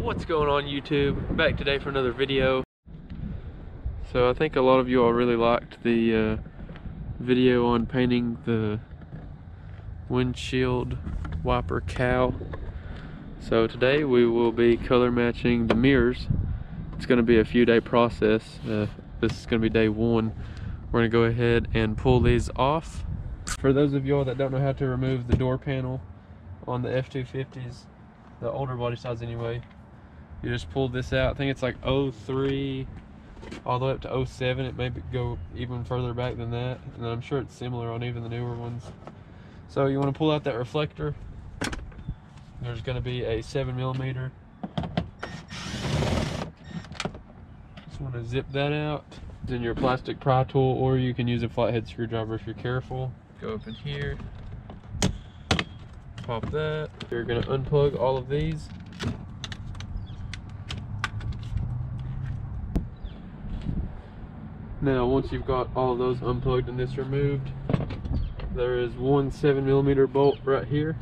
What's going on YouTube? Back today for another video. So I think a lot of you all really liked the video on painting the windshield wiper cowl. So today we will be color matching the mirrors. It's going to be a few day process. This is going to be day one. We're going to go ahead and pull these off. For those of y'all that don't know how to remove the door panel on the F250s, the older body styles anyway, you just pull this out. I think it's like 03 all the way up to 07. It may go even further back than that, and I'm sure it's similar on even the newer ones. So you want to pull out that reflector. There's going to be a 7mm. Just want to zip that out. Then your plastic pry tool, or you can use a flathead screwdriver if you're careful. Go up in here, pop that. You're going to unplug all of these. Now once you've got all of those unplugged and this removed, there is one 7mm bolt right here.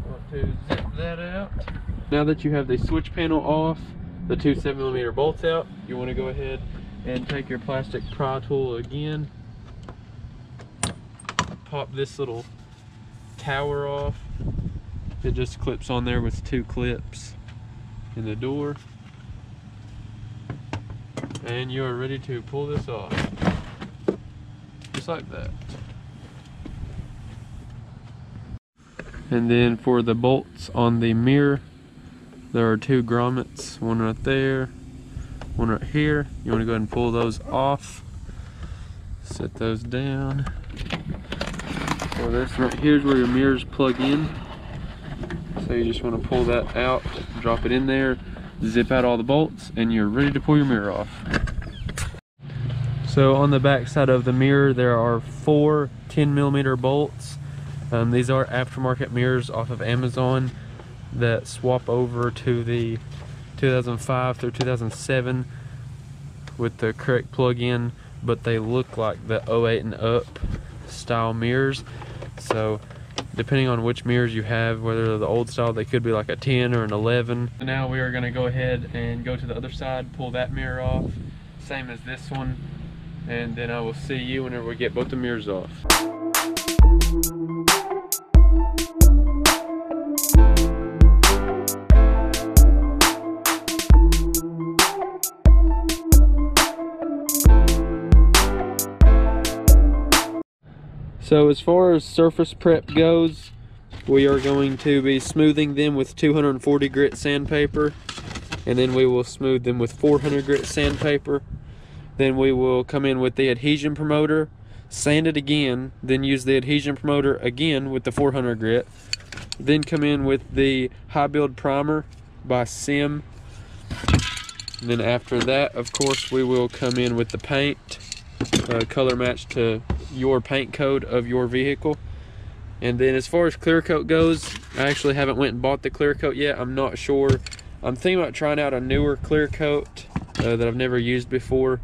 Want to zip that out. Now that you have the switch panel off, the two 7mm bolts out, you want to go ahead and take your plastic pry tool again, pop this little tower off. It just clips on there with two clips in the door. And you are ready to pull this off, just like that. And then for the bolts on the mirror, there are two grommets, one right there, one right here. You want to go ahead and pull those off, set those down. So this right here is where your mirrors plug in. So you just want to pull that out, drop it in there, zip out all the bolts, and you're ready to pull your mirror off. So on the back side of the mirror there are four 10mm bolts. These are aftermarket mirrors off of Amazon that swap over to the 2005 through 2007 with the correct plug-in, but they look like the 08 and up style mirrors. So depending on which mirrors you have, whether they're the old style, they could be like a 10 or an 11. So now we are going to go ahead and go to the other side, pull that mirror off, same as this one, and then I will see you whenever we get both the mirrors off. So as far as surface prep goes, we are going to be smoothing them with 240 grit sandpaper, and then we will smooth them with 400 grit sandpaper. Then we will come in with the adhesion promoter, sand it again, then use the adhesion promoter again with the 400 grit. Then come in with the high build primer by Sim. And then after that, of course, we will come in with the paint, color match to your paint code of your vehicle. And then as far as clear coat goes, I actually haven't went and bought the clear coat yet. I'm not sure. I'm thinking about trying out a newer clear coat that I've never used before,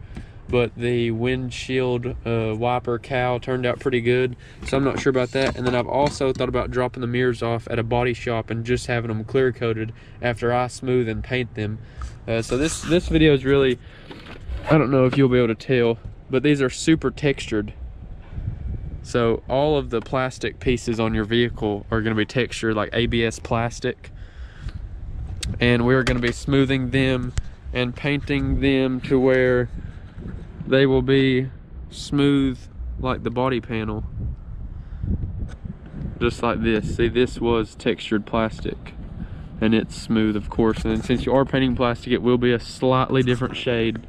but the windshield wiper cowl turned out pretty good, so I'm not sure about that. And then I've also thought about dropping the mirrors off at a body shop and just having them clear coated after I smooth and paint them. So this video is really, I don't know if you'll be able to tell, but these are super textured. So all of the plastic pieces on your vehicle are going to be textured like ABS plastic, and we're going to be smoothing them and painting them to where they will be smooth like the body panel, just like this. See, this was textured plastic and it's smooth, of course, and since you are painting plastic, it will be a slightly different shade,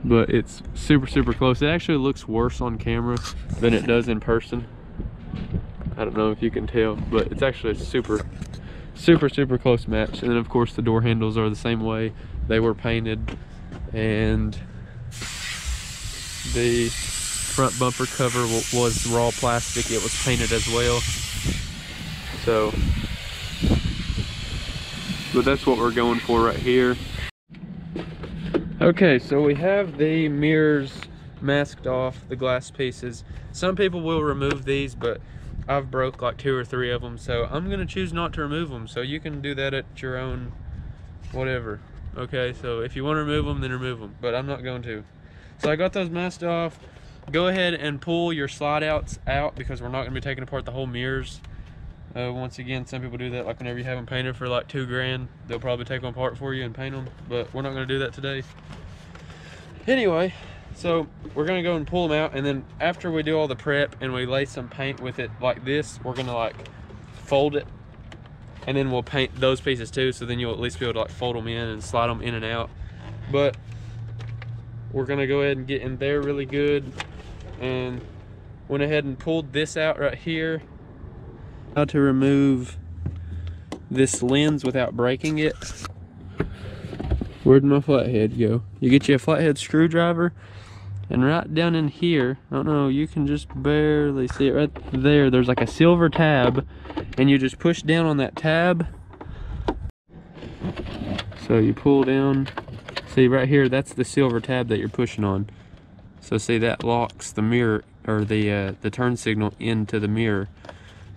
but it's super close. It actually looks worse on camera than it does in person. I don't know if you can tell, but it's actually a super close match. And then of course the door handles are the same way. They were painted, and the front bumper cover was raw plastic. It was painted as well. So, but that's what we're going for right here. Okay, so we have the mirrors masked off, the glass pieces. Some people will remove these, but I've broke like 2 or 3 of them, so I'm gonna choose not to remove them. So you can do that at your own whatever. Okay, so if you want to remove them, then remove them, but I'm not going to. So I got those masked off. Go ahead and pull your slide outs out, because we're not going to be taking apart the whole mirrors. Once again, some people do that, like whenever you have them painted for like $2 grand, they'll probably take them apart for you and paint them, but we're not going to do that today. Anyway, so we're going to go and pull them out, and then after we do all the prep and we lay some paint with it like this, we're going to like fold it, and then we'll paint those pieces too, so then you'll at least be able to like fold them in and slide them in and out. But we're going to go ahead and get in there really good, and went ahead and pulled this out right here. How to remove this lens without breaking it. Where'd my flathead go? You get you a flathead screwdriver, and right down in here, I don't know, you can just barely see it right there. There's like a silver tab, and you just push down on that tab. So you pull down, see right here, that's the silver tab that you're pushing on. So see, that locks the mirror, or the turn signal into the mirror.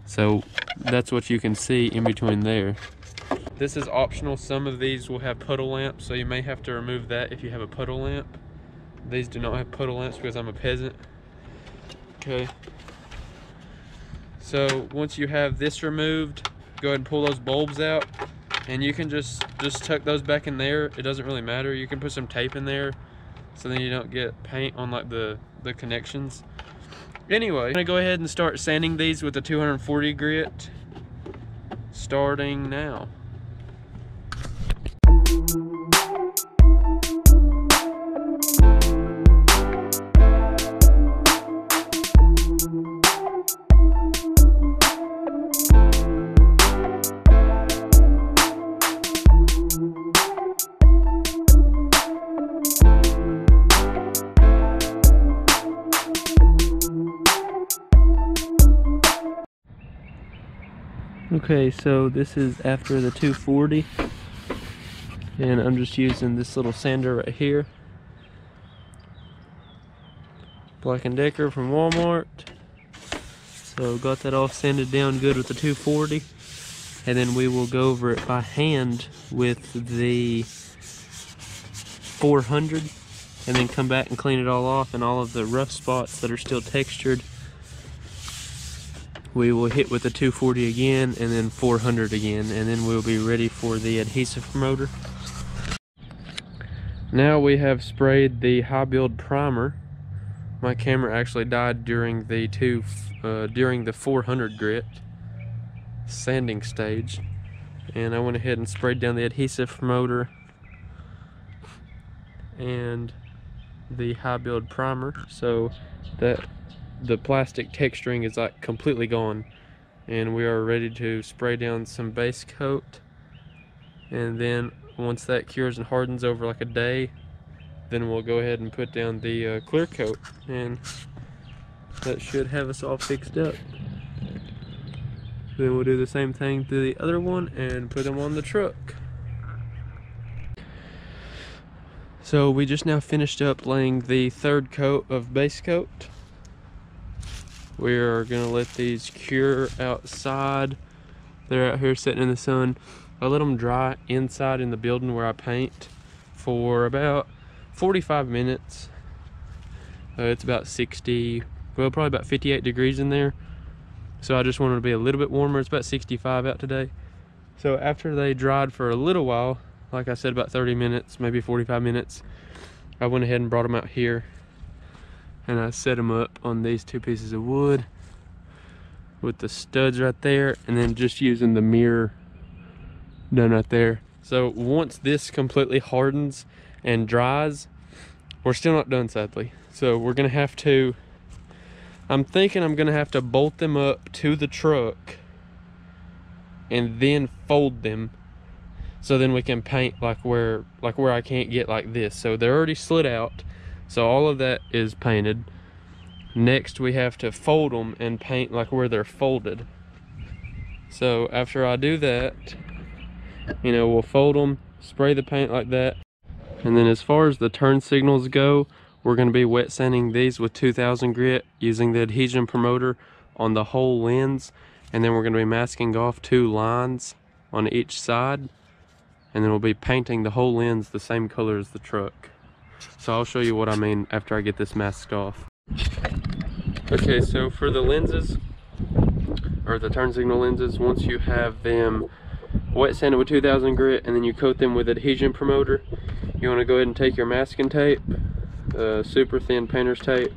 So that's what you can see in between there. This is optional. Some of these will have puddle lamps, so you may have to remove that if you have a puddle lamp. These do not have puddle lamps because I'm a peasant. Okay. So once you have this removed, go ahead and pull those bulbs out, and you can just tuck those back in there. It doesn't really matter. You can put some tape in there, so then you don't get paint on like the connections. Anyway, I'm gonna go ahead and start sanding these with the 240 grit, starting now. Okay, so this is after the 240, and I'm just using this little sander right here, Black & Decker from Walmart. So got that all sanded down good with the 240, and then we will go over it by hand with the 400, and then come back and clean it all off, and all of the rough spots that are still textured we will hit with the 240 again, and then 400 again, and then we'll be ready for the adhesive promoter. Now we have sprayed the high build primer. My camera actually died during the 400 grit sanding stage, and I went ahead and sprayed down the adhesive promoter and the high build primer, so that the plastic texturing is like completely gone, and we are ready to spray down some base coat. And then once that cures and hardens over like a day, then we'll go ahead and put down the clear coat, and that should have us all fixed up. Then we'll do the same thing to the other one and put them on the truck. So we just now finished up laying the third coat of base coat. We are gonna let these cure outside. They're out here sitting in the sun. I let them dry inside in the building where I paint for about 45 minutes. It's about 60, well, probably about 58 degrees in there. So I just wanted to be a little bit warmer. It's about 65 out today. So after they dried for a little while, like I said, about 30 minutes, maybe 45 minutes, I went ahead and brought them out here, and I set them up on these 2 pieces of wood with the studs right there, and then just using the mirror done right there. So once this completely hardens and dries, we're still not done, sadly. So we're gonna have to, I'm thinking I'm gonna have to bolt them up to the truck and then fold them, so then we can paint like where I can't get like this. So they're already slid out, so all of that is painted. Next we have to fold them and paint like where they're folded. So after I do that, you know, we'll fold them, spray the paint like that, and then as far as the turn signals go, we're going to be wet sanding these with 2000 grit using the adhesion promoter on the whole lens, and then we're going to be masking off 2 lines on each side, and then we'll be painting the whole lens the same color as the truck. So I'll show you what I mean after I get this masked off. Okay, so for the lenses, or the turn signal lenses, once you have them wet sanded with 2000 grit and then you coat them with adhesion promoter, you want to go ahead and take your masking tape, super thin painter's tape,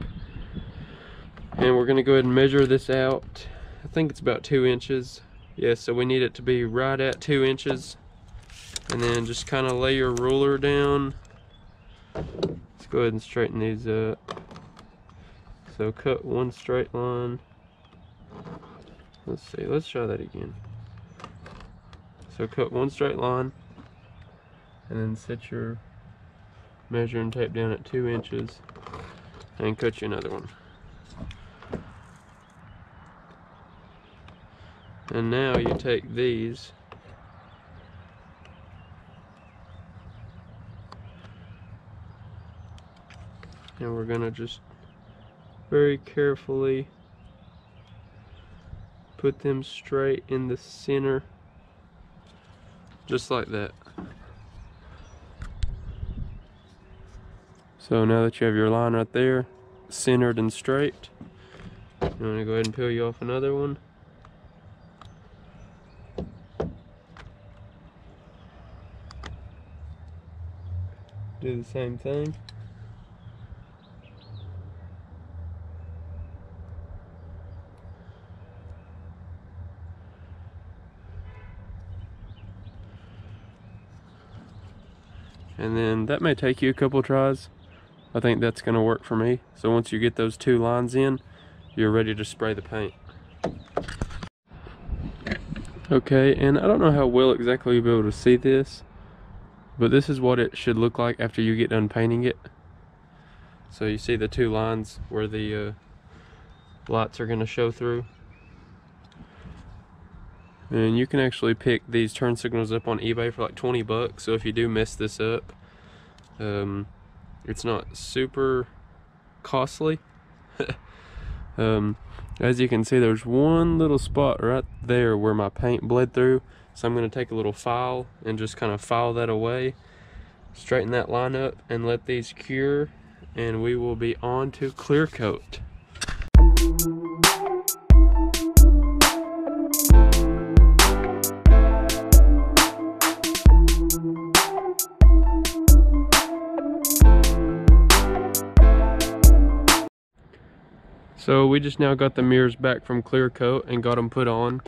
and we're going to go ahead and measure this out. I think it's about 2 inches. Yeah, so we need it to be right at 2 inches. And then just kind of lay your ruler down. Let's go ahead and straighten these up. So cut 1 straight line. Let's see, let's try that again. So cut 1 straight line, and then set your measuring tape down at 2 inches, and cut you another one. And now you take these and we're gonna just very carefully put them straight in the center, just like that. So now that you have your line right there, centered and straight, I'm gonna go ahead and peel you off another one. Do the same thing. And then that may take you a couple tries. I think that's going to work for me. So once you get those 2 lines in, you're ready to spray the paint. Okay, and I don't know how well exactly you'll be able to see this, but this is what it should look like after you get done painting it. So you see the 2 lines where the lights are going to show through. And you can actually pick these turn signals up on eBay for like 20 bucks. So if you do mess this up, it's not super costly. As you can see, there's one little spot right there where my paint bled through. So I'm going to take a little file and just kind of file that away, straighten that line up, and let these cure, and we will be on to clear coat. So we just now got the mirrors back from clear coat and got them put on.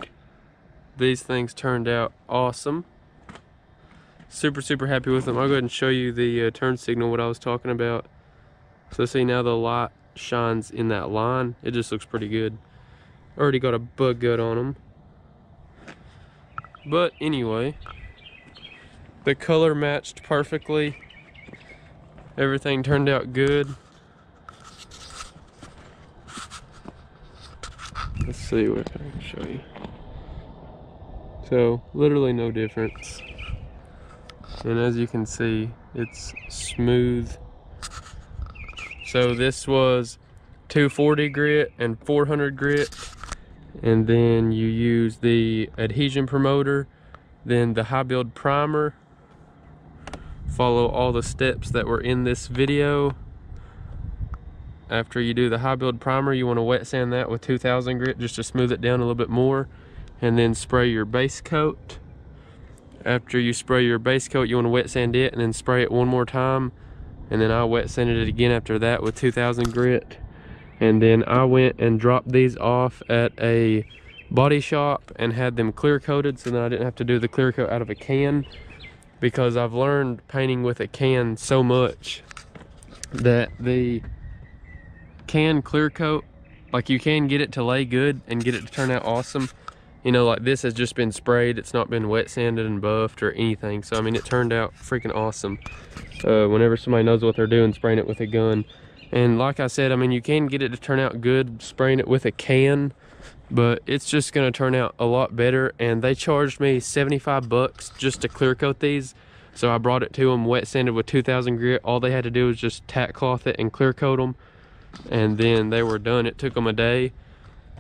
These things turned out awesome. Super happy with them. I'll go ahead and show you the turn signal, what I was talking about. So see, now the light shines in that line. It just looks pretty good. Already got a bug gut on them. But anyway, the color matched perfectly. Everything turned out good. Let's see what I can show you. So literally no difference. And as you can see, it's smooth. So this was 240 grit and 400 grit. And then you use the adhesion promoter, then the high build primer. Follow all the steps that were in this video. After you do the high build primer, you want to wet sand that with 2000 grit just to smooth it down a little bit more, and then spray your base coat. After you spray your base coat, you want to wet sand it and then spray it one more time, and then I wet sanded it again after that with 2000 grit. And then I went and dropped these off at a body shop and had them clear coated, so then I didn't have to do the clear coat out of a can, because I've learned painting with a can so much that the can clear coat, like, you can get it to lay good and get it to turn out awesome. You know, like this has just been sprayed, it's not been wet sanded and buffed or anything. So I mean, it turned out freaking awesome whenever somebody knows what they're doing spraying it with a gun. And like I said, I mean, you can get it to turn out good spraying it with a can, but it's just going to turn out a lot better. And they charged me 75 bucks just to clear coat these. So I brought it to them wet sanded with 2000 grit. All they had to do was just tack cloth it and clear coat them, and then they were done. It took them a day.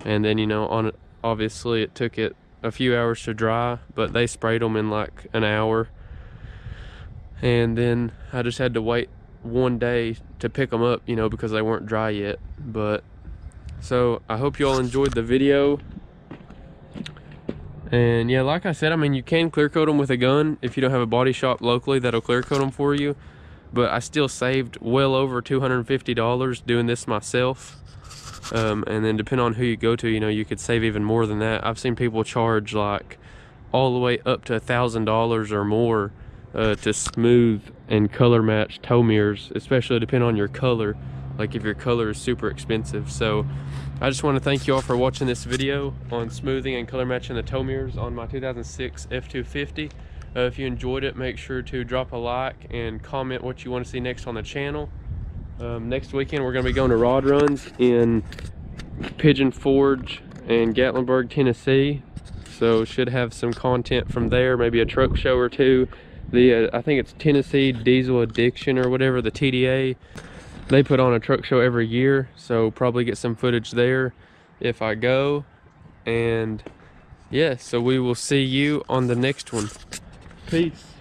And then, you know, on it, obviously it took it a few hours to dry, but they sprayed them in like an hour. And then I just had to wait one day to pick them up, you know, because they weren't dry yet. But so I hope you all enjoyed the video. And yeah, like I said, I mean, you can clear coat them with a gun if you don't have a body shop locally that'll clear coat them for you. But I still saved well over $250 doing this myself. And then depending on who you go to, you know, you could save even more than that. I've seen people charge like all the way up to $1,000 or more to smooth and color match tow mirrors, especially depending on your color, like if your color is super expensive. So I just want to thank you all for watching this video on smoothing and color matching the tow mirrors on my 2006 F250. If you enjoyed it, make sure to drop a like and comment what you want to see next on the channel. Next weekend we're going to be going to rod runs in Pigeon Forge and Gatlinburg, Tennessee. So should have some content from there, maybe a truck show or two. I think it's Tennessee Diesel Addiction or whatever, the TDA. They put on a truck show every year, so probably get some footage there if I go. And yeah, so we will see you on the next one. Peace.